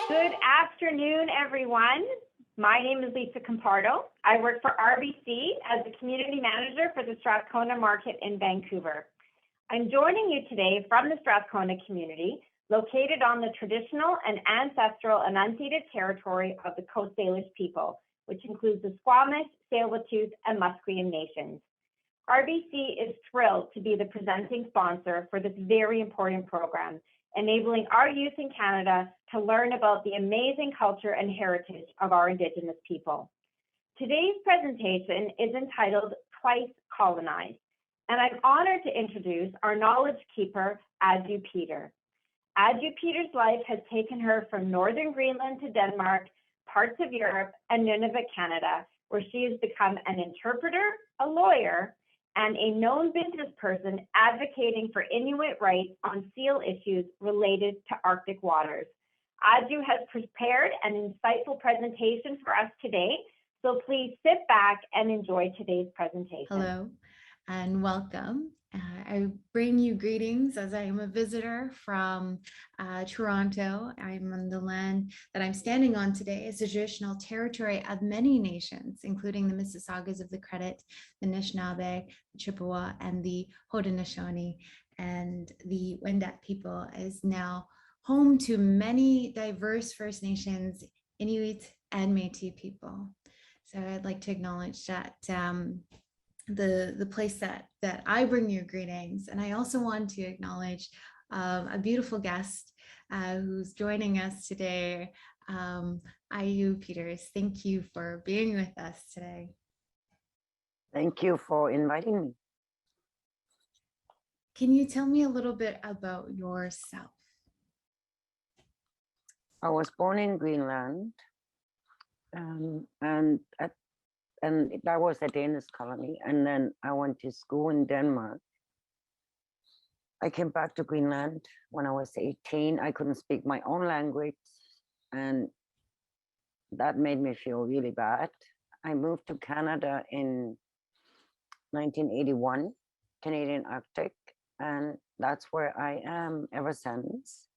Good afternoon, everyone. My name is Lisa Compardo. I work for RBC as the Community Manager for the Strathcona Market in Vancouver. I'm joining you today from the Strathcona community, located on the traditional and ancestral and unceded territory of the Coast Salish people, which includes the Squamish, Tsleil-Waututh, and Musqueam nations. RBC is thrilled to be the presenting sponsor for this very important program, enabling our youth in Canada to learn about the amazing culture and heritage of our Indigenous people. Today's presentation is entitled Twice Colonized, and I'm honored to introduce our knowledge keeper, Aaju Peter. Aaju Peter's life has taken her from northern Greenland to Denmark, parts of Europe, and Nunavut, Canada, where she has become an interpreter, a lawyer, and a known business person advocating for Inuit rights on seal issues related to Arctic waters. Aaju has prepared an insightful presentation for us today, so please sit back and enjoy today's presentation. Hello and welcome. I bring you greetings as I am a visitor from Toronto. I'm on the land that I'm standing on today is the traditional territory of many nations, including the Mississaugas of the Credit, the Anishinaabe, the Chippewa, and the Haudenosaunee. And the Wendat people is now home to many diverse First Nations, Inuit, and Métis people. So I'd like to acknowledge that the place that I bring you greetings. And I also want to acknowledge a beautiful guest who's joining us today, Aaju Peter. Thank you for being with us today. Thank you for inviting me. Can you tell me a little bit about yourself? I was born in Greenland, and that was a Danish colony. And then I went to school in Denmark. I came back to Greenland when I was 18. I couldn't speak my own language, and that made me feel really bad. I moved to Canada in 1981, Canadian Arctic, and that's where I am ever since.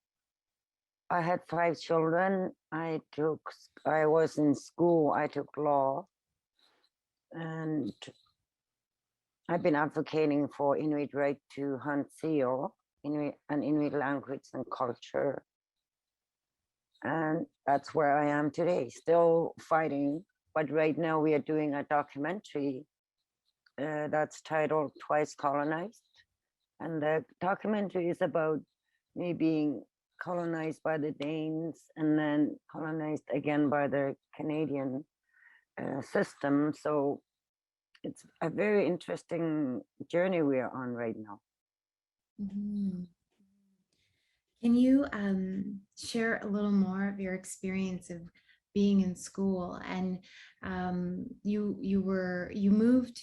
I had 5 children. I was in school, I took law. And I've been advocating for Inuit right to hunt seal, Inuit language and culture. And that's where I am today, still fighting. But right now we are doing a documentary that's titled Twice Colonized. And the documentary is about me being colonized by the Danes and then colonized again by the Canadian system. So it's a very interesting journey we are on right now. Mm-hmm. Can you share a little more of your experience of being in school? And you moved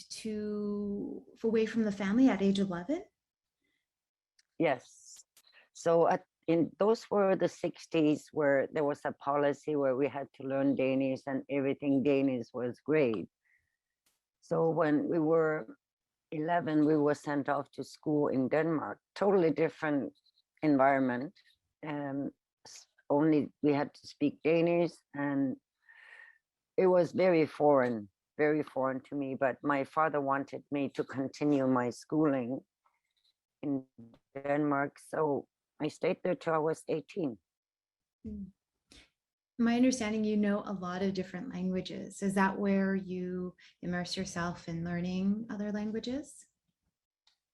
away from the family at age 11? Yes. So those were the 60s where there was a policy where we had to learn Danish and everything Danish was great. So when we were 11, we were sent off to school in Denmark, totally different environment. Only we had to speak Danish, and it was very foreign to me, but my father wanted me to continue my schooling in Denmark. So I stayed there till I was 18. My understanding, you know a lot of different languages. Is that where you immerse yourself in learning other languages?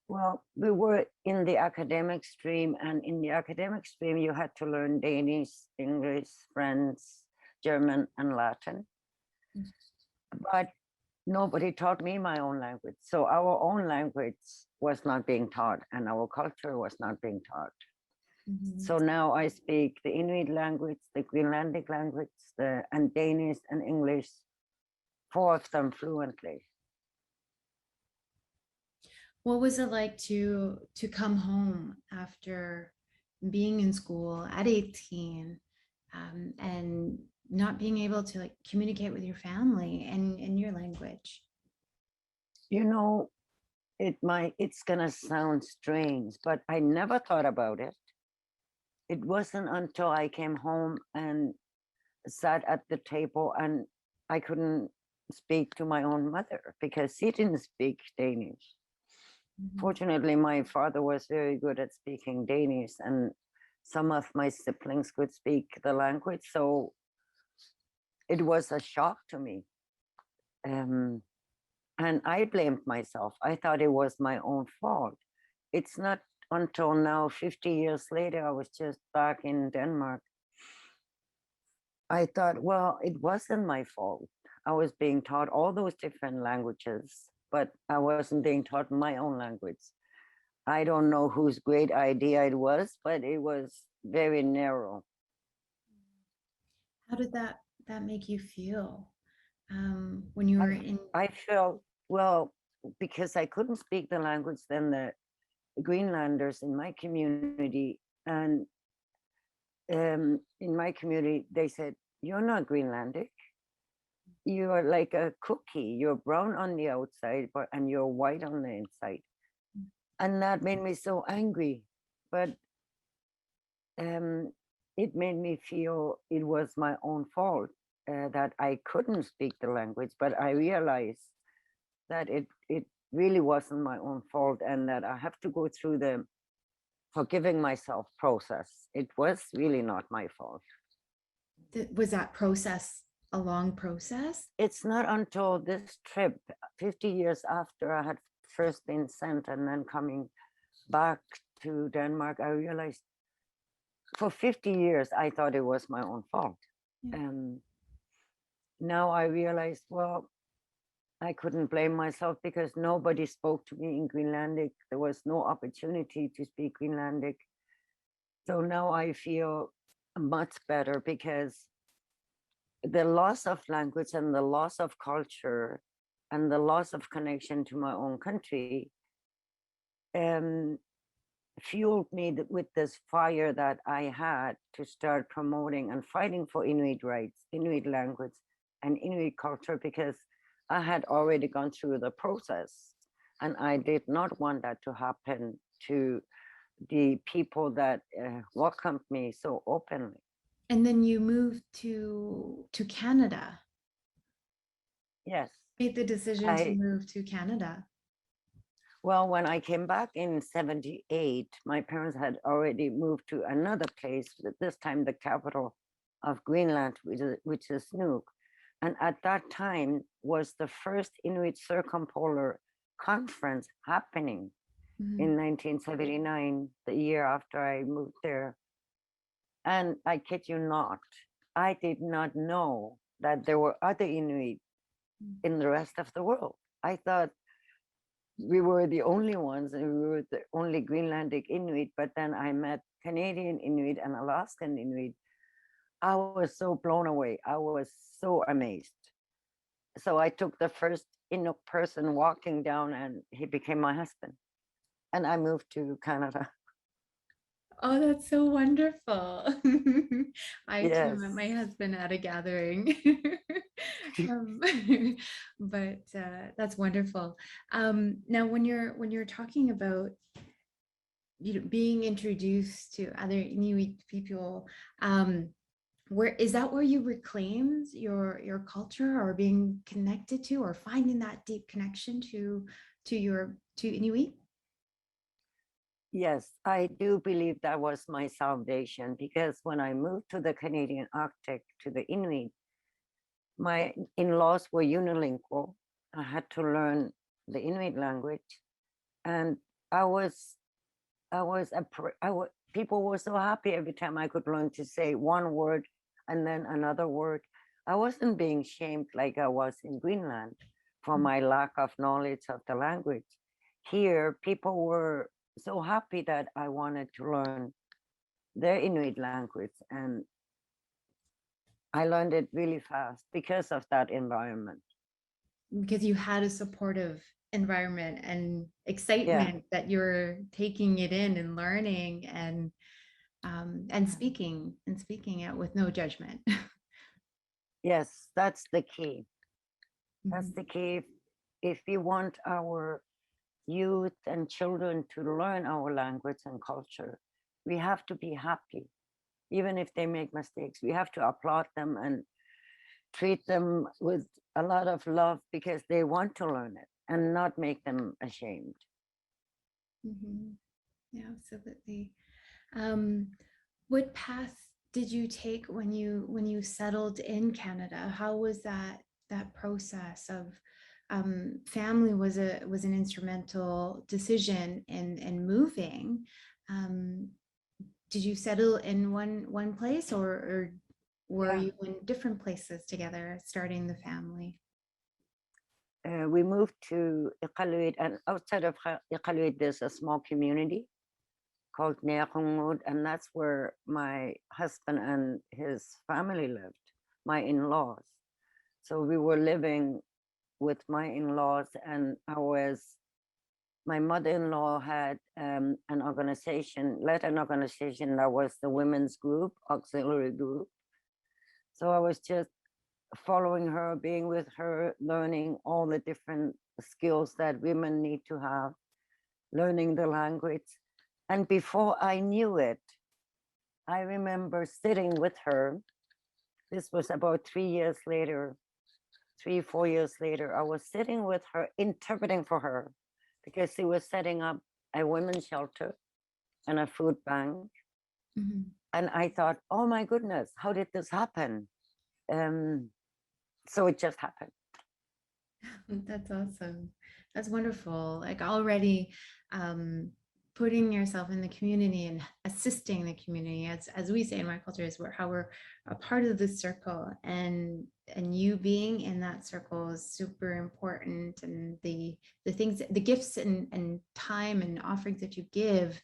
Well, we were in the academic stream, and in the academic stream, you had to learn Danish, English, French, German, and Latin. But nobody taught me my own language. So our own language was not being taught, and our culture was not being taught. Mm-hmm. So now I speak the Inuit language, the Greenlandic language, and Danish and English, 4 of them fluently. What was it like to come home after being in school at 18 and not being able to communicate with your family and in your language? You know, it's gonna sound strange, but I never thought about it. It wasn't until I came home and sat at the table and I couldn't speak to my own mother because she didn't speak Danish. Fortunately, my father was very good at speaking Danish, and some of my siblings could speak the language. So it was a shock to me. And I blamed myself. I thought it was my own fault. It's not until now, 50 years later, I was just back in Denmark. I thought, well, it wasn't my fault. I was being taught all those different languages, but I wasn't being taught my own language. I don't know whose great idea it was, but it was very narrow. How did that make you feel when you were in? I felt, well, because I couldn't speak the language, then the Greenlanders in my community, and in my community, they said, "You're not Greenlandic. You are like a cookie. You're brown on the outside, and you're white on the inside." And that made me so angry. But it made me feel it was my own fault that I couldn't speak the language. But I realized that it really wasn't my own fault, and that I have to go through the forgiving myself process. It was really not my fault. Was that process a long process? It's not until this trip, 50 years after I had first been sent and then coming back to Denmark, I realized for 50 years I thought it was my own fault. Yeah. And now I realized, well, I couldn't blame myself because nobody spoke to me in Greenlandic. There was no opportunity to speak Greenlandic. So now I feel much better because the loss of language and the loss of culture and the loss of connection to my own country fueled me with this fire that I had to start promoting and fighting for Inuit rights, Inuit language, and Inuit culture, because I had already gone through the process and I did not want that to happen to the people that welcomed me so openly. And then you moved to Canada. Yes. Made the decision to move to Canada. Well, when I came back in 78, my parents had already moved to another place, this time the capital of Greenland, which is Nuuk. And at that time was the first Inuit circumpolar conference happening in 1979, the year after I moved there. And I kid you not, I did not know that there were other Inuit in the rest of the world. I thought we were the only ones and we were the only Greenlandic Inuit, but then I met Canadian Inuit and Alaskan Inuit. I was so blown away. I was so amazed. So I took the first Inuk person walking down and he became my husband. And I moved to Canada. Oh, that's so wonderful. I Yes. too met my husband at a gathering. But that's wonderful. Now, when you're talking about being introduced to other Inuit people, where is that where you reclaimed your culture or being connected to or finding that deep connection to Inuit? Yes, I do believe that was my salvation because when I moved to the Canadian Arctic, to the Inuit, my in-laws were unilingual. I had to learn the Inuit language, and people were so happy every time I could learn to say one word and then another word. I wasn't being shamed like I was in Greenland for my lack of knowledge of the language. Here, people were so happy that I wanted to learn their Inuit language, and I learned it really fast because of that environment. Because you had a supportive environment and excitement that you're taking it in and learning and speaking it with no judgment. Yes, that's the key. That's the key. If we want our youth and children to learn our language and culture, we have to be happy. Even if they make mistakes, we have to applaud them and treat them with a lot of love because they want to learn it and not make them ashamed. Yeah, absolutely. Um, what path did you take when you settled in Canada? How was that process of family was an instrumental decision in moving. Did you settle in one place, or were Yeah. you in different places together starting the family? We moved to Iqaluit, and outside of Iqaluit, there's a small community called Neaqungud, and that's where my husband and his family lived, my in-laws. So we were living with my in-laws, and my mother-in-law had an organization, led an organization that was the women's group, auxiliary group. So I was just following her, being with her, learning all the different skills that women need to have, learning the language. And before I knew it, I remember sitting with her. This was about 3 years later, 4 years later. I was sitting with her, interpreting for her, because she was setting up a women's shelter and a food bank. Mhm. And I thought, oh my goodness, how did this happen? So it just happened. That's awesome. That's wonderful. Like already putting yourself in the community and assisting the community, as we say in my culture, is how we're a part of the circle, and you being in that circle is super important. And the things, the gifts and time and offerings that you give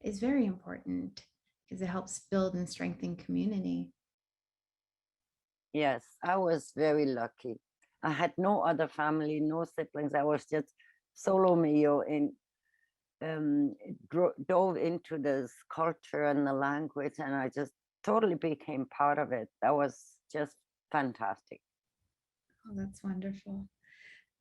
is very important because it helps build and strengthen community. Yes, I was very lucky. I had no other family, no siblings. I was just solo mio and dove into this culture and the language, and I just totally became part of it. That was just fantastic. Oh, that's wonderful.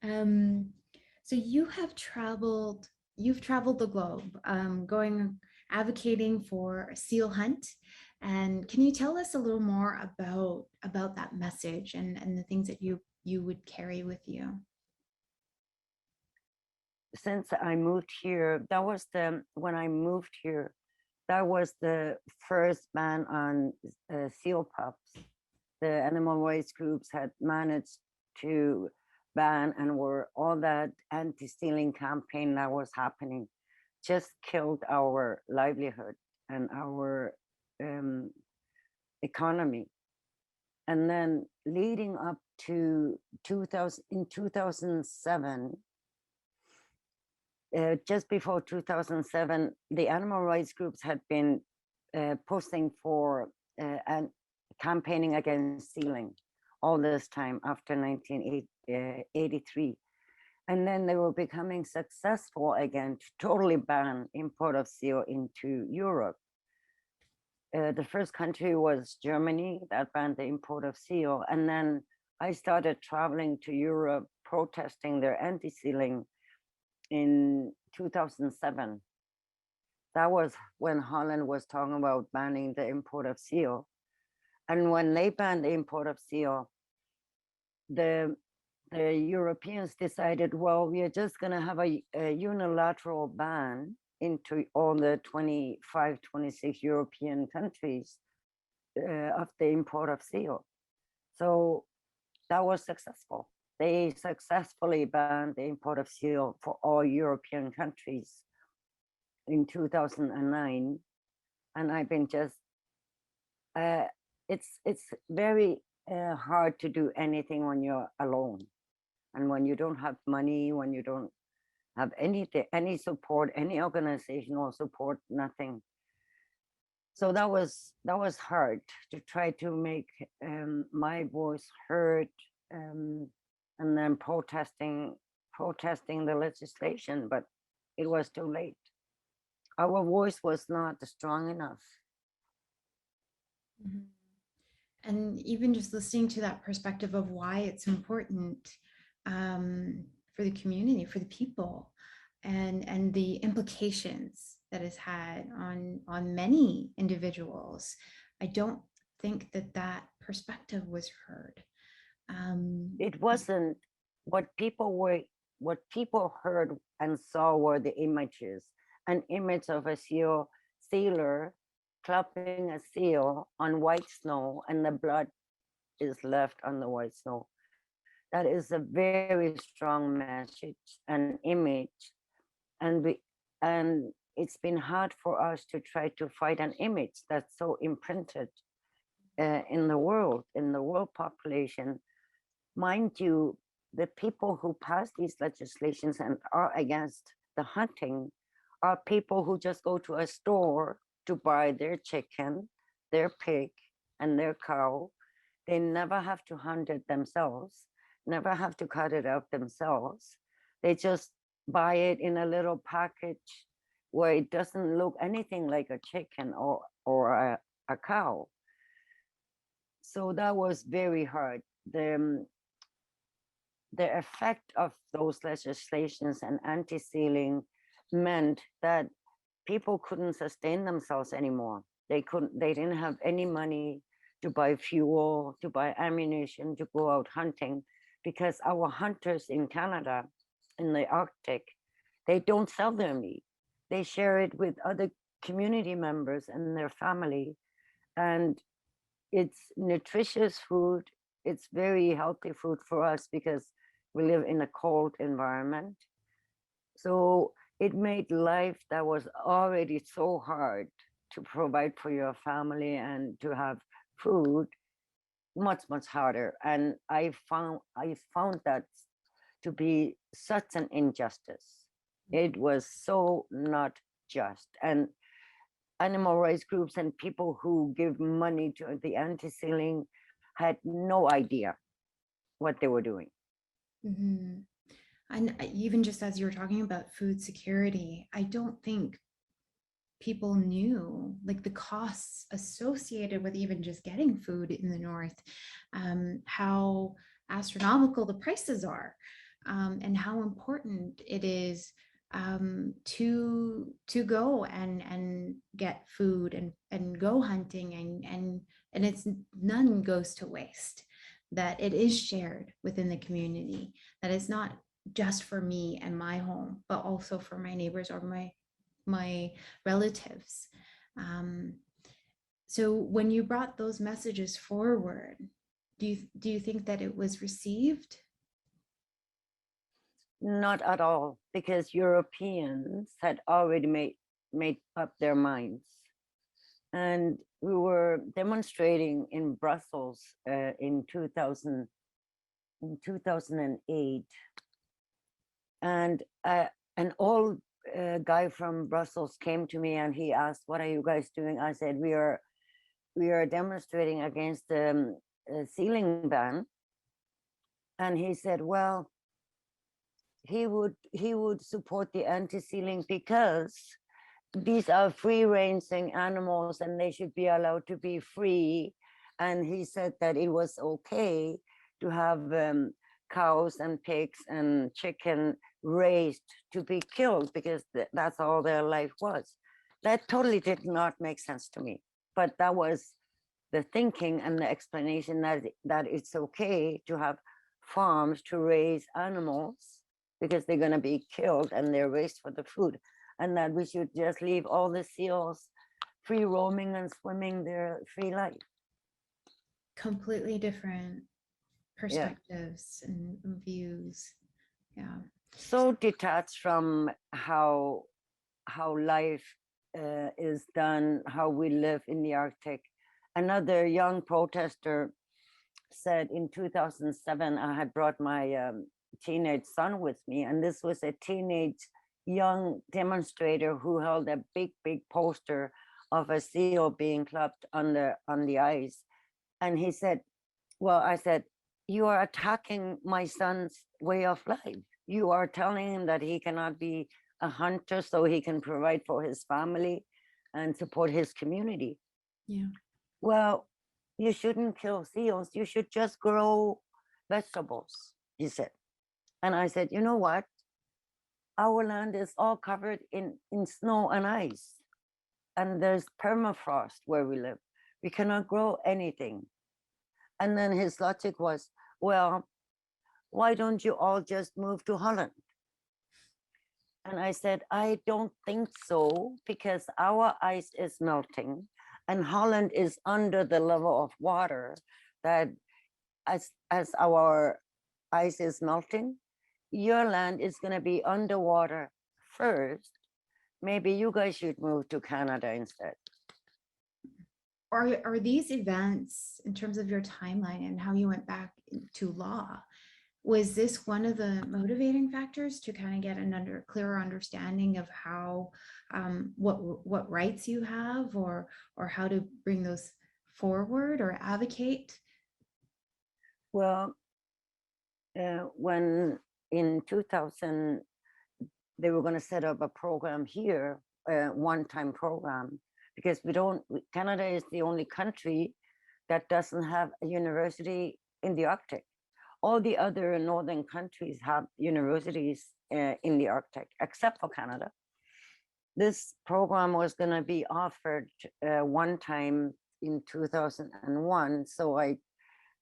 So you've traveled the globe, going advocating for a seal hunt. And can you tell us a little more about that message and the things that you would carry with you? Since I moved here, when I moved here, that was the first ban on seal pups. The animal rights groups had managed to ban, and were all that anti-stealing campaign that was happening just killed our livelihood and our economy. And then leading up to 2007, just before 2007, the animal rights groups had been posting for and campaigning against sealing all this time after 1983. And then they were becoming successful again to totally ban import of seal into Europe. The first country was Germany that banned the import of seal. And then I started traveling to Europe protesting their anti-sealing in 2007. That was when Holland was talking about banning the import of seal. And when they banned the import of seal, the Europeans decided, well, we are just going to have a unilateral ban into all the 25, 26 European countries of the import of seal. So that was successful. They successfully banned the import of seal for all European countries in 2009. And I've been just, it's very hard to do anything when you're alone. And when you don't have money, when you don't have any support, any organizational support, nothing. So that was hard to try to make my voice heard, and then protesting the legislation, but it was too late. Our voice was not strong enough. Mhm. And even just listening to that perspective of why it's important for the community, for the people, and the implications that it's had on many individuals. I don't think that that perspective was heard. It wasn't what people heard and saw were the images, an image of a sealer clapping a seal on white snow, and the blood is left on the white snow. That is a very strong message and image, and it's been hard for us to try to fight an image that's so imprinted in the world population. Mind you, the people who pass these legislations and are against the hunting are people who just go to a store to buy their chicken, their pig, and their cow. They never have to hunt it themselves, never have to cut it up themselves. They just buy it in a little package where it doesn't look anything like a chicken or a cow. So that was very hard. The effect of those legislations and anti-sealing meant that people couldn't sustain themselves anymore. They didn't have any money to buy fuel, to buy ammunition, to go out hunting, because our hunters in Canada, in the Arctic, they don't sell their meat. They share it with other community members and their family. And it's nutritious food. It's very healthy food for us because we live in a cold environment. So it made life that was already so hard to provide for your family and to have food much harder. And I found that to be such an injustice. It was so not just. And animal rights groups and people who give money to the anti-sealing had no idea what they were doing. Mm-hmm. And even just as you were talking about food security, I don't think people knew like the costs associated with even just getting food in the north, how astronomical the prices are, and how important it is to go and get food and go hunting, and it's none goes to waste, that it is shared within the community, that it's not just for me and my home, but also for my neighbors or my relatives. So when you brought those messages forward, do you think that it was received? Not at all, because Europeans had already made up their minds. And we were demonstrating in Brussels in 2008. And an old guy from Brussels came to me and he asked, "What are you guys doing?" I said, we are demonstrating against the sealing ban. And he said, well, he would support the anti-sealing because these are free-ranging animals and they should be allowed to be free. And he said that it was okay to have cows and pigs and chicken raised to be killed because that's all their life was. That totally did not make sense to me. But that was the thinking and the explanation that it's okay to have farms to raise animals because they're going to be killed and they're raised for the food, and that we should just leave all the seals free roaming and swimming their free life. Completely different perspectives and views. Yeah. So detached from how life is done, how we live in the Arctic. Another young protester said in 2007, I had brought my teenage son with me, and this was a teenage young demonstrator who held a big poster of a seal being clubbed on the ice. And he said, well, I said, you are attacking my son's way of life. You are telling him that he cannot be a hunter so he can provide for his family and support his community. Yeah. Well, you shouldn't kill seals. You should just grow vegetables, he said. And I said, you know what? Our land is all covered in snow and ice. And there's permafrost where we live. We cannot grow anything. And then his logic was, well, why don't you all just move to Holland? And I said, I don't think so, because our ice is melting and Holland is under the level of water that as our ice is melting, your land is going to be underwater first. Maybe you guys should move to Canada instead. Are these events, in terms of your timeline and how you went back to law, was this one of the motivating factors to kind of get an clearer understanding of how what rights you have, or how to bring those forward or advocate? Well, when in 2000 they were going to set up a program here, a one-time program, because Canada is the only country that doesn't have a university in the Arctic. All the other northern countries have universities in the Arctic, except for Canada. This program was going to be offered one time in 2001. So I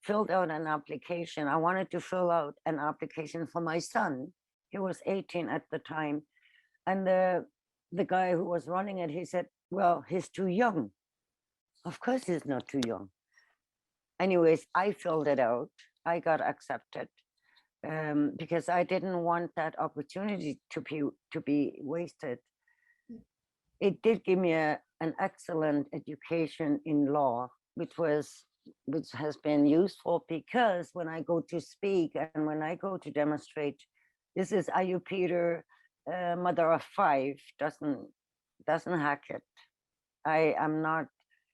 filled out an application. I wanted to fill out an application for my son. He was 18 at the time. And the guy who was running it, he said, well, he's too young. Of course he's not too young. Anyways, I filled it out. I got accepted because I didn't want that opportunity to be wasted. It did give me an excellent education in law, which has been useful, because when I go to speak and when I go to demonstrate, this is Aaju Peter, mother of 5, doesn't hack it. I am not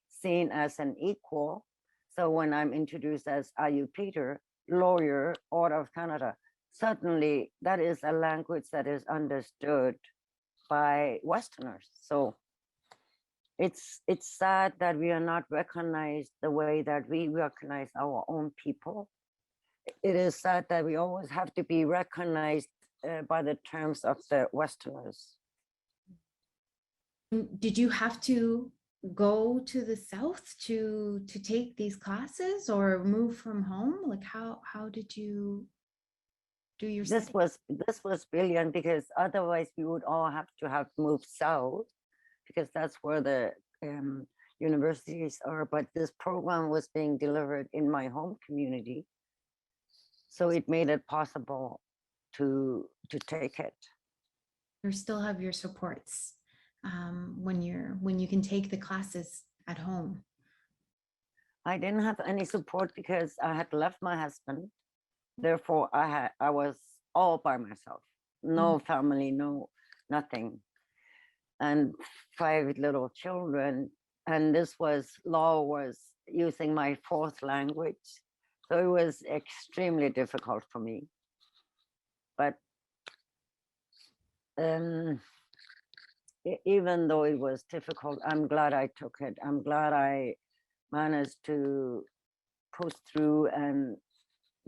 seen as an equal. So when I'm introduced as Aaju Peter, lawyer, Order of Canada, suddenly that is a language that is understood by Westerners. So it's sad that we are not recognized the way that we recognize our own people. It is sad that we always have to be recognized by the terms of the Westerners. Did you have to go to the South to take these classes, or move from home? Like how did you do your This was brilliant, because otherwise we would all have moved south, because that's where the universities are. But this program was being delivered in my home community, so it made it possible to take it. You still have your supports when you can take the classes at home. I didn't have any support because I had left my husband. Therefore, I was all by myself. No family, no nothing, and 5 little children. And law was using my 4th language, so it was extremely difficult for me. But even though it was difficult, I'm glad I took it. I'm glad I managed to push through and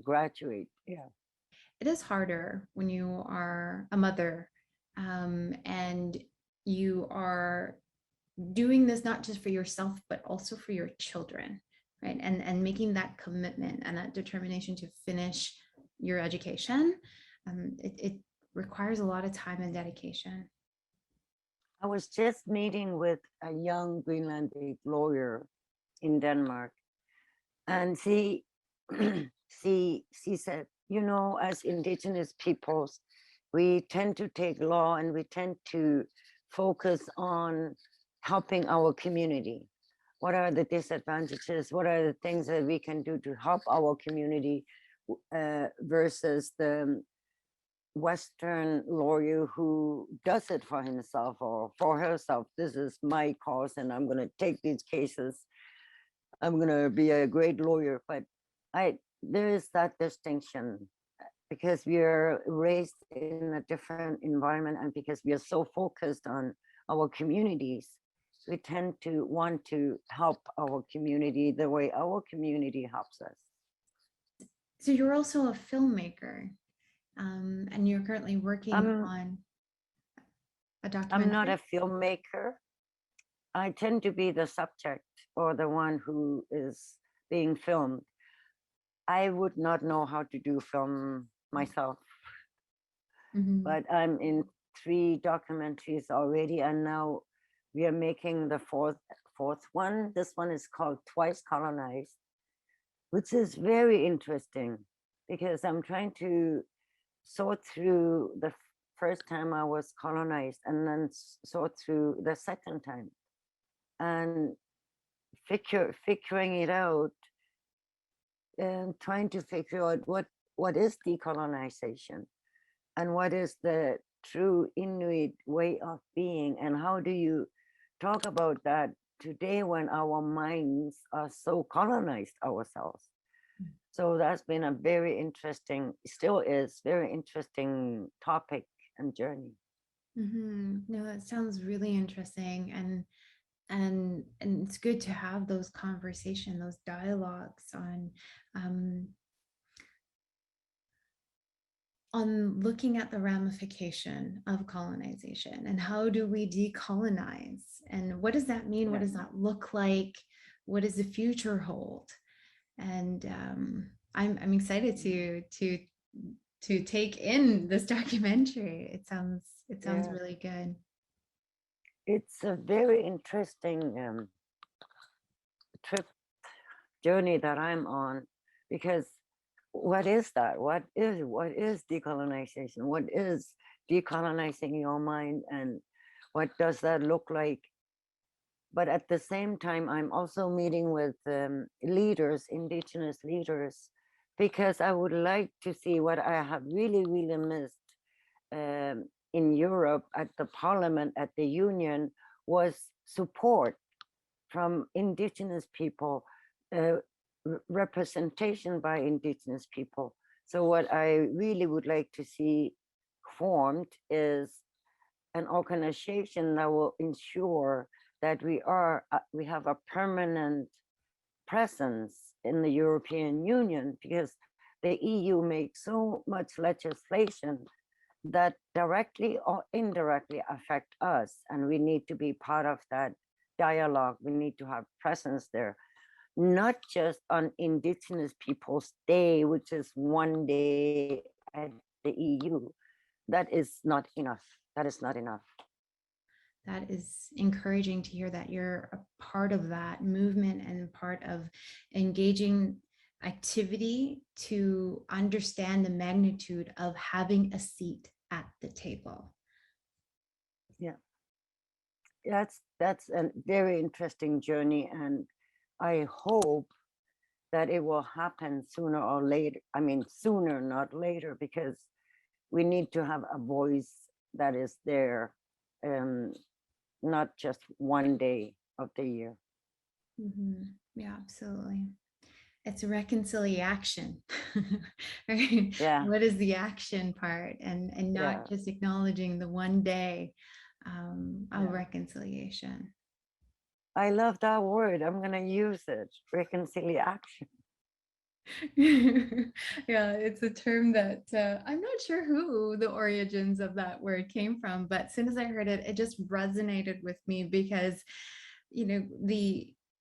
graduate. Yeah. It is harder when you are a mother, and you are doing this not just for yourself, but also for your children, right? And making that commitment and that determination to finish your education. It requires a lot of time and dedication. I was just meeting with a young Greenlandic lawyer in Denmark, and she said, you know, as Indigenous peoples, we tend to take law and we tend to focus on helping our community. What are the disadvantages? What are the things that we can do to help our community versus the Western lawyer who does it for himself or for herself? This is my cause and I'm going to take these cases. I'm going to be a great lawyer. But there is that distinction, because we are raised in a different environment, and because we are so focused on our communities, we tend to want to help our community the way our community helps us. So you're also a filmmaker, and you're currently working on a documentary. I'm not a filmmaker. I tend to be the subject or the one who is being filmed. I would not know how to do film myself, Mhm. but I'm in 3 documentaries already, and now we are making the fourth one. This one is called Twice Colonized, which is very interesting because I'm trying to sort through the first time I was colonized and then sort through the second time and figuring it out and trying to figure out what is decolonization and what is the true Inuit way of being, and how do you talk about that today when our minds are so colonized ourselves. So that's been a very interesting, still is very interesting topic and journey. No, that sounds really interesting, and it's good to have those conversation, those dialogues um, on looking at the ramification of colonization and how do we decolonize and what does that mean? What Yeah. does that look like? What does the future hold? And I'm excited to take in this documentary. It sounds Yeah. really good. It's a very interesting trip journey that I'm on, because what is that? What is decolonization? What is decolonizing your mind, and what does that look like? But at the same time, I'm also meeting with leaders, indigenous leaders, because I would like to see what I have really, really missed in Europe at the Parliament, at the Union, was support from indigenous people, uh, representation by indigenous people. So what I really would like to see formed is an organization that will ensure that we have a permanent presence in the European Union, because the EU makes so much legislation that directly or indirectly affect us, and we need to be part of that dialogue. We need to have presence there, not just on Indigenous Peoples Day, which is one day at the EU. That is not enough. That is not enough. That is encouraging to hear that you're a part of that movement and part of engaging activity to understand the magnitude of having a seat at the table. Yeah, that's a very interesting journey, and I hope that it will happen sooner or later. I mean, sooner, not later, because we need to have a voice that is there, um, not just one day of the year. Yeah, absolutely. It's reconciliation, right? Yeah, What is the action part, and yeah, not just acknowledging the one day of yeah. reconciliation. I love that word. I'm gonna use it. Reconciliation. Yeah, it's a term that I'm not sure who the origins of that word came from, but as soon as I heard it, it just resonated with me because, you know,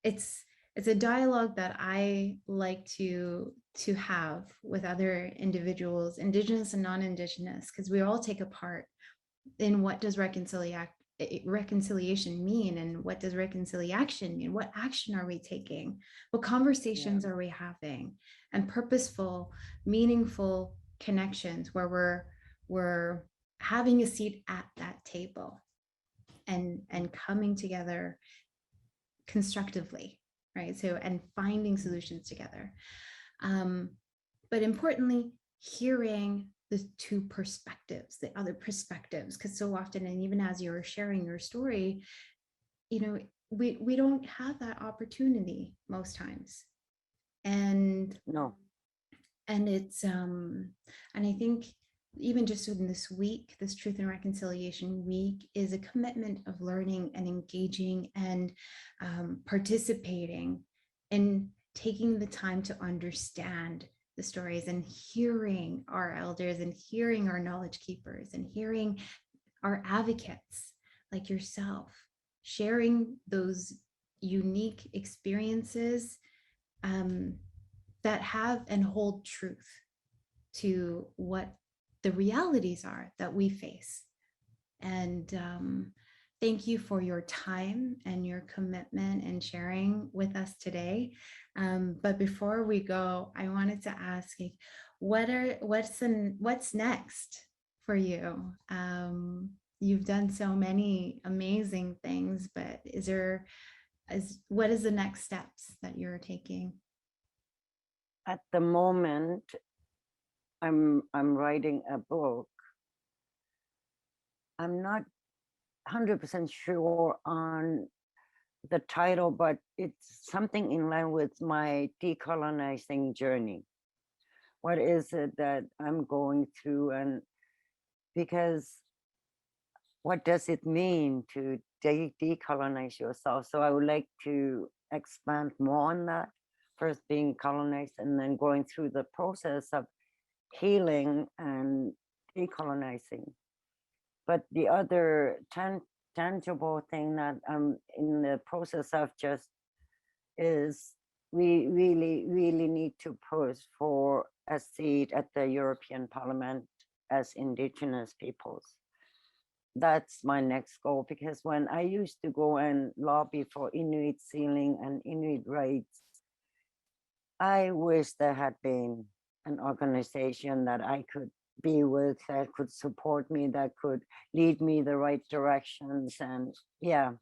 it's a dialogue that I like to have with other individuals, Indigenous and non-Indigenous, because we all take a part in what does reconciliation mean, and what does reconciliation mean? What action are we taking? What Yeah, conversations are we having? And purposeful, meaningful connections where we're having a seat at that table and coming together constructively, right? So, and finding solutions together. Um, but importantly, hearing the two perspectives, the other perspectives, because so often, and even as you're sharing your story, you know, we don't have that opportunity most times. And no, it's and I think even just in this week, this Truth and Reconciliation Week is a commitment of learning and engaging and participating in taking the time to understand the stories and hearing our elders and hearing our knowledge keepers and hearing our advocates like yourself sharing those unique experiences that have and hold truth to what the realities are that we face. And thank you for your time and your commitment and sharing with us today. But before we go, I wanted to ask, what's next for you? You've done so many amazing things, but what is the next steps that you're taking? At the moment, I'm writing a book. I'm not 100% sure on the title, but it's something in line with my decolonizing journey. What is it that I'm going through? And because what does it mean to decolonize yourself? So I would like to expand more on that. First being colonized and then going through the process of healing and decolonizing. But the other tangible thing that I'm in the process of just is we really need to push for a seat at the European Parliament as Indigenous peoples. That's my next goal, because when I used to go and lobby for Inuit sealing and Inuit rights, I wish there had been an organization that I could be with, that could support me, that could lead me the right directions. And yeah,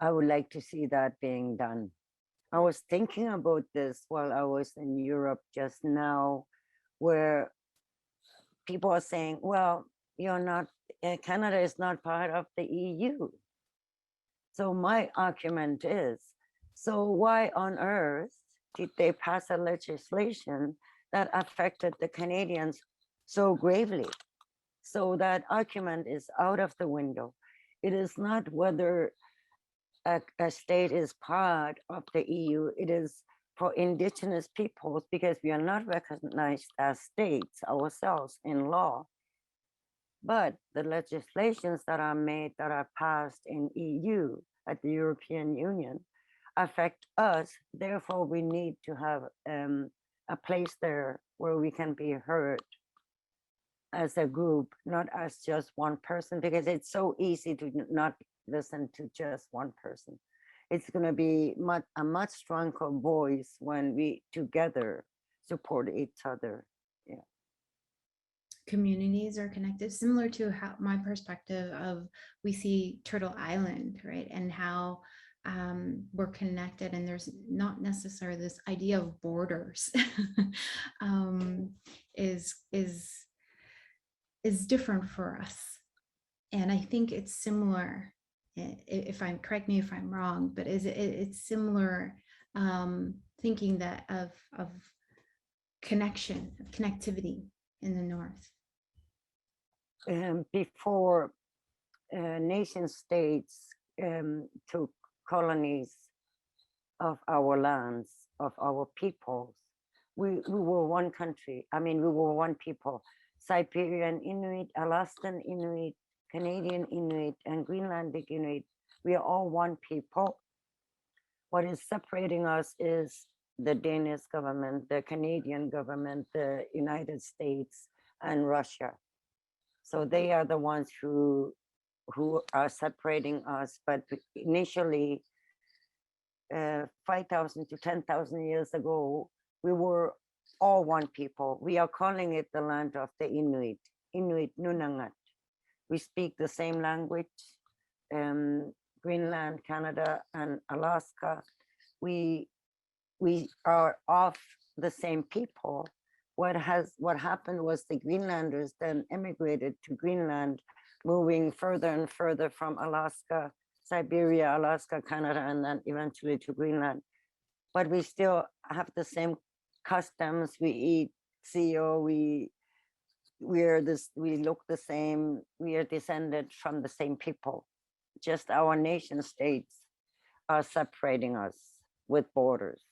I would like to see that being done. I was thinking about this while I was in Europe just now, where people are saying, well, you're not, Canada is not part of the EU. So my argument is, so why on earth did they pass a legislation that affected the Canadians so gravely? So that argument is out of the window. It is not whether a state is part of the EU, it is for Indigenous peoples, because we are not recognized as states ourselves in law. But the legislations that are made, that are passed in EU at the European Union, affect us. Therefore, we need to have a place there where we can be heard as a group, not as just one person, because it's so easy to not listen to just one person. It's going to be a much stronger voice when we together support each other. Yeah. Communities are connected, similar to how my perspective of we see Turtle Island, right? And how we're connected, and there's not necessarily this idea of borders is different for us. And I think it's similar, correct me if I'm wrong, but it's similar thinking that of connectivity in the North. Before nation states took colonies of our lands, of our peoples, we were one country. I mean, we were one people. Siberian Inuit, Alaskan Inuit, Canadian Inuit, and Greenlandic Inuit, we are all one people. What is separating us is the Danish government, the Canadian government, the United States, and Russia. So they are the ones who are separating us. But initially, 5,000 to 10,000 years ago, we were all one people. We are calling it the land of the Inuit, Inuit Nunangat. We speak the same language. Greenland, Canada, and Alaska, we are of the same people. What happened was the Greenlanders then emigrated to Greenland, moving further and further from Alaska, Siberia, Alaska, Canada, and then eventually to Greenland. But we still have the same customs. We eat seal. We look the same. We are descended from the same people. Just our nation states are separating us with borders.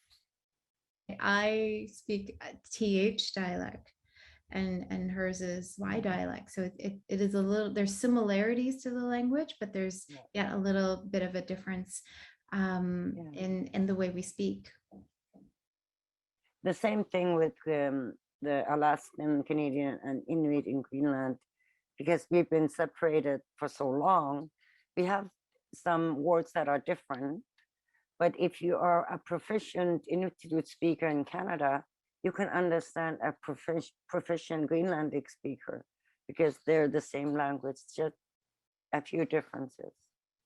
I speak TH dialect, and hers is Y dialect. So it is a little, there's similarities to the language, but there's yet a little bit of a difference. in the way we speak. The same thing with the Alaskan, Canadian, and Inuit in Greenland, because we've been separated for so long. We have some words that are different, but if you are a proficient Inuit speaker in Canada, you can understand a proficient Greenlandic speaker because they're the same language, just a few differences.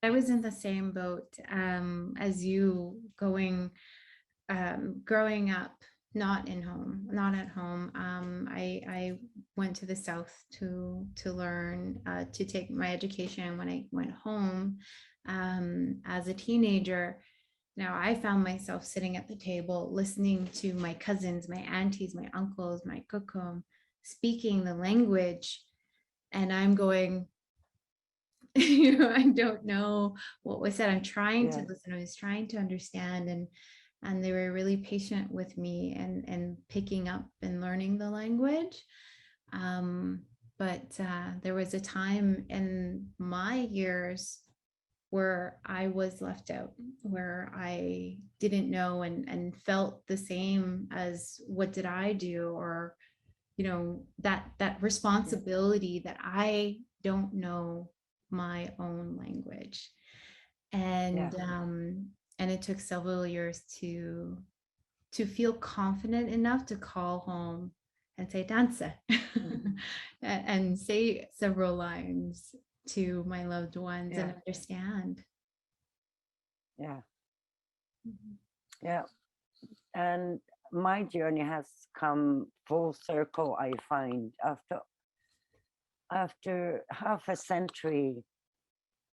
I was in the same boat as you, growing up, not at home. I went to the South to learn, to take my education. When I went home as a teenager, now I found myself sitting at the table listening to my cousins, my aunties, my uncles, my kukum speaking the language, and I'm going, I don't know what was said. I'm trying to listen. I was trying to understand, and they were really patient with me and picking up and learning the language. But there was a time in my years where I was left out, where I didn't know and felt the same as what did I do, or that responsibility that I don't know my own language. And it took several years to feel confident enough to call home and say dansa and say several lines to my loved ones and understand. Yeah. And my journey has come full circle, I find, after half a century,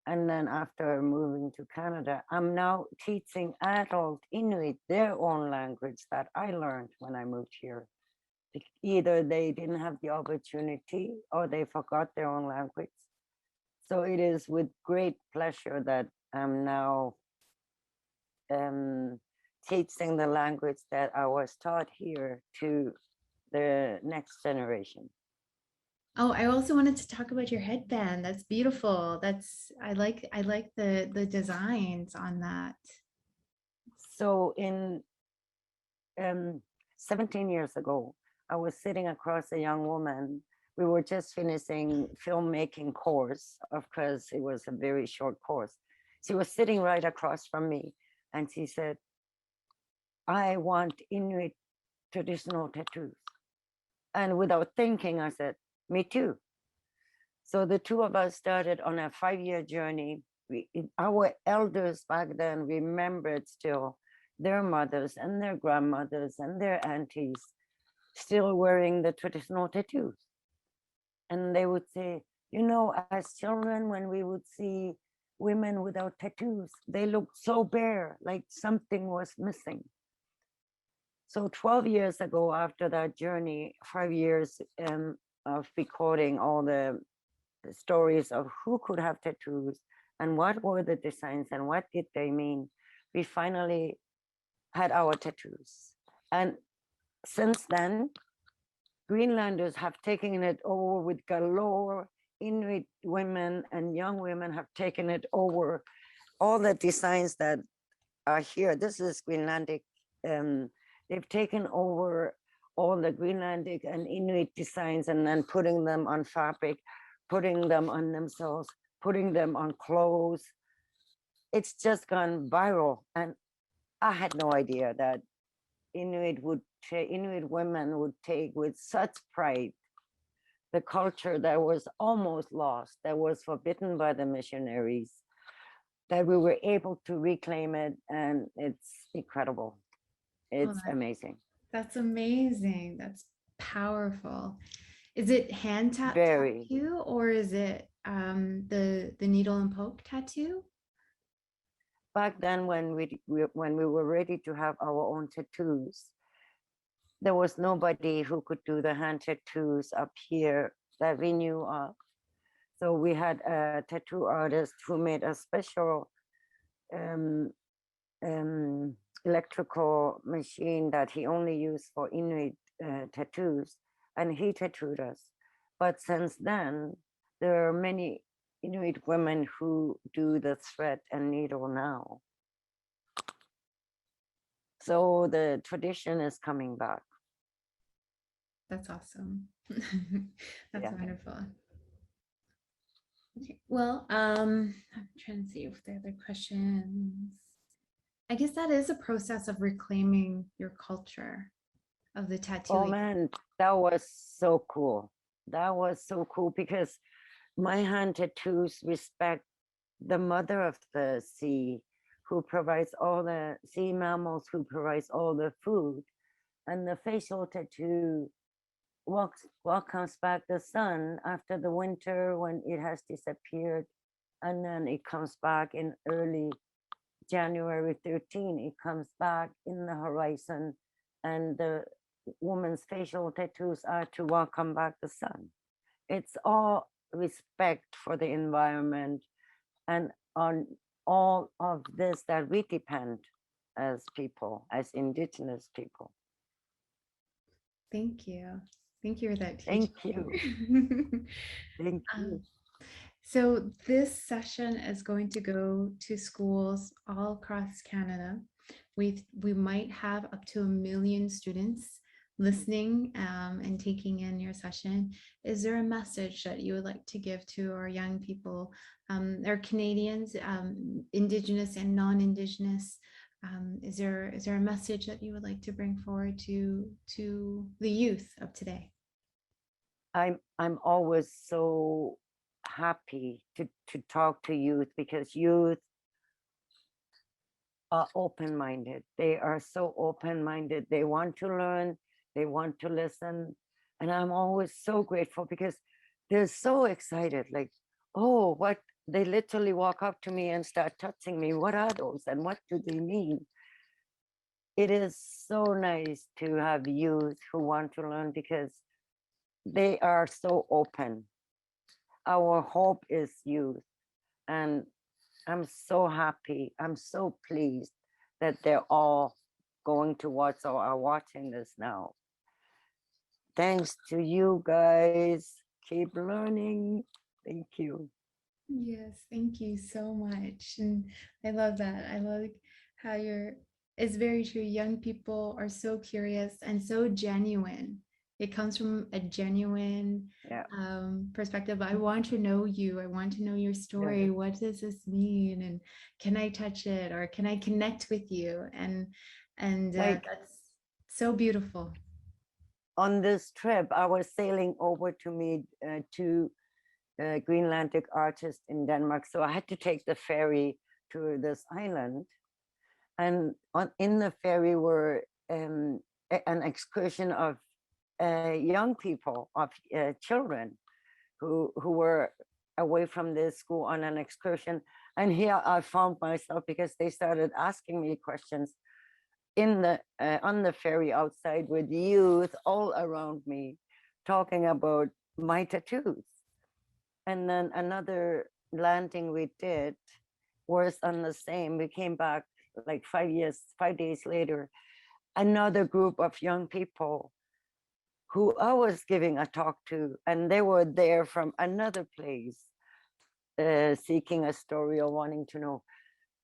and then after moving to Canada, I'm now teaching adult Inuit their own language that I learned when I moved here. Either they didn't have the opportunity or they forgot their own language. So it is with great pleasure that I'm now teaching the language that I was taught here to the next generation. Oh, I also wanted to talk about your headband. That's beautiful. I like the designs on that. So in 17 years ago, I was sitting across a young woman. We were just finishing filmmaking course, of course it was a very short course. She was sitting right across from me and she said, I want Inuit traditional tattoos. And without thinking, I said, me too. So the two of us started on a 5-year journey. Our elders back then remembered still their mothers and their grandmothers and their aunties still wearing the traditional tattoos. And they would say, as children, when we would see women without tattoos, they looked so bare, like something was missing. So 12 years ago, after that journey, 5 years of recording all the stories of who could have tattoos and what were the designs and what did they mean, we finally had our tattoos. And since then, Greenlanders have taken it over with galore. Inuit women and young women have taken it over. All the designs that are here, this is Greenlandic. They've taken over all the Greenlandic and Inuit designs and then putting them on fabric, putting them on themselves, putting them on clothes. It's just gone viral. And I had no idea that Inuit women would take with such pride the culture that was almost lost, that was forbidden by the missionaries, that we were able to reclaim it, and it's incredible. It's amazing. That's amazing. That's powerful. Is it hand Very. tattoo or is it the needle and poke tattoo? Back then, when we were ready to have our own tattoos, there was nobody who could do the hand tattoos up here that we knew of. So we had a tattoo artist who made a special electrical machine that he only used for Inuit tattoos, and he tattooed us. But since then, there are many Inuit women who do the thread and needle now. So the tradition is coming back. That's awesome. That's Yeah. wonderful. Okay, well, I'm trying to see if there are other questions. I guess that is a process of reclaiming your culture of the Oh tattooing. man, that was so cool. That was so cool because my hand tattoos respect the mother of the sea who provides all the sea mammals, who provides all the food. And the facial tattoo welcomes back the sun after the winter when it has disappeared. And then it comes back in early January 13, it comes back in the horizon. And the woman's facial tattoos are to welcome back the sun. It's all respect for the environment and on all of this that we depend as people, as indigenous people. Thank you. Thank you for that Thank teaching. you. Thank Um, you. So this session is going to go to schools all across Canada. We might have up to 1 million students listening and taking in your session. Is there a message that you would like to give to our young people, our Canadians, Indigenous and non-Indigenous? Is there a message that you would like to bring forward to the youth of today? I'm always so happy to talk to youth because youth are open-minded. They are so open-minded. They want to learn, they want to listen. And I'm always so grateful because they're so excited. Like, oh, what they literally walk up to me and start touching me. What are those and what do they mean? It is so nice to have youth who want to learn because they are so open. Our hope is youth. And I'm so happy. I'm so pleased that they're all going to watch or are watching this now. Thanks to you guys. Keep learning. Thank you. Yes, thank you so much. And I love that. I love how it's very true. Young people are so curious and so genuine. It comes from a genuine Yeah. perspective. I want to know you. I want to know your story. What does this mean? And can I touch it or can I connect with you? And Like that's so beautiful. on this trip, I was sailing over to meet two Greenlandic artists in Denmark. So I had to take the ferry to this island. And in the ferry were an excursion of young people, of children who were away from the school on an excursion. And here I found myself because they started asking me questions in the on the ferry outside with youth all around me, talking about my tattoos. And then another landing we did was on the same. We came back like 5 days later. Another group of young people who I was giving a talk to, and they were there from another place, seeking a story or wanting to know,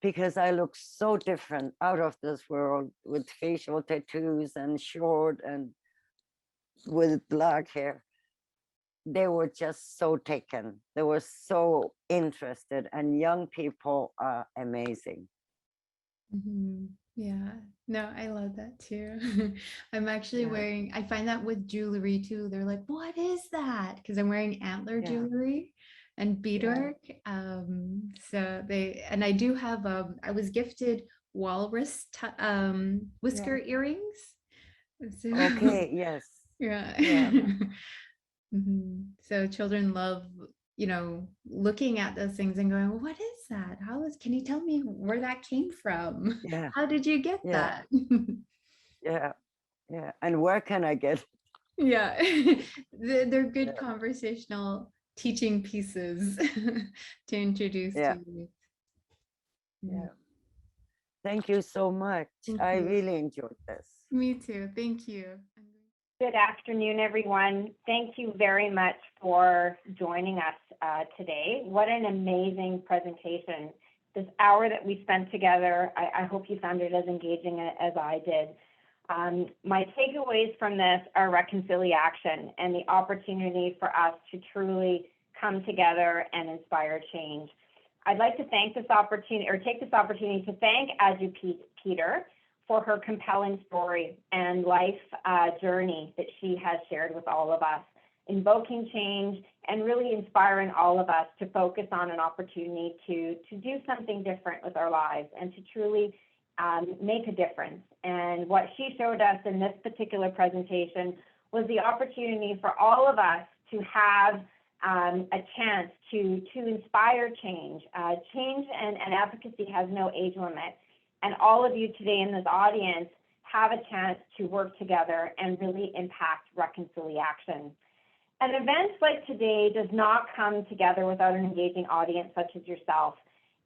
because I look so different, out of this world, with facial tattoos and short and with black hair. They were just so taken. They were so interested, and young people are amazing. Yeah, no, I love that too. I'm actually Yeah. wearing, I find that with jewelry too. They're like, what is that? Because I'm wearing antler Yeah. jewelry and beadwork. So and I do have, I was gifted walrus whisker earrings. So, Okay, yes. yeah. Yeah. So children love, looking at those things and going, what is that? Can you tell me where that came from? Yeah. How did you get Yeah. that? Yeah. Yeah. And where can I get? Yeah, they're good Yeah. conversational teaching pieces to introduce Yeah. to you. Yeah. Thank you so much. Thank I you. really enjoyed this. Me too. Thank you. Good afternoon, everyone. Thank you very much for joining us today. What an amazing presentation. this hour that we spent together. I hope you found it as engaging as I did. My takeaways from this are reconciliation and the opportunity for us to truly come together and inspire change. I'd like to thank this opportunity, or take this opportunity to thank Aaju Peter for her compelling story and life journey that she has shared with all of us, invoking change and really inspiring all of us to focus on an opportunity to do something different with our lives and to truly make a difference. And what she showed us in this particular presentation was the opportunity for all of us to have a chance to inspire change. Change and advocacy has no age limit. And all of you today in this audience have a chance to work together and really impact reconciliation. An event like today does not come together without an engaging audience such as yourself.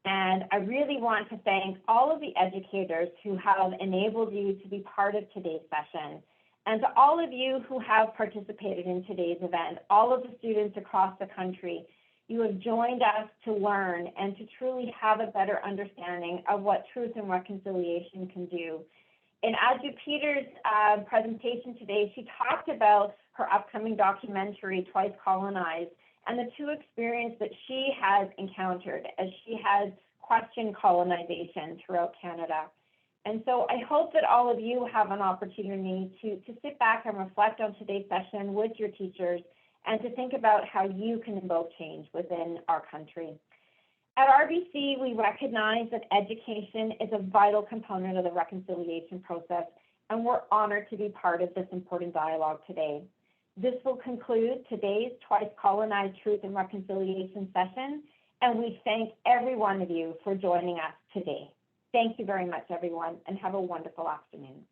And I really want to thank all of the educators who have enabled you to be part of today's session. And to all of you who have participated in today's event, all of the students across the country, you have joined us to learn and to truly have a better understanding of what truth and reconciliation can do. In Aaju Peter's presentation today, she talked about her upcoming documentary, Twice Colonized, and the two experiences that she has encountered as she has questioned colonization throughout Canada. And so I hope that all of you have an opportunity to sit back and reflect on today's session with your teachers and to think about how you can invoke change within our country. At RBC, we recognize that education is a vital component of the reconciliation process, and we're honored to be part of this important dialogue today. This will conclude today's Twice Colonized Truth and Reconciliation session, and we thank every one of you for joining us today. Thank you very much, everyone, and have a wonderful afternoon.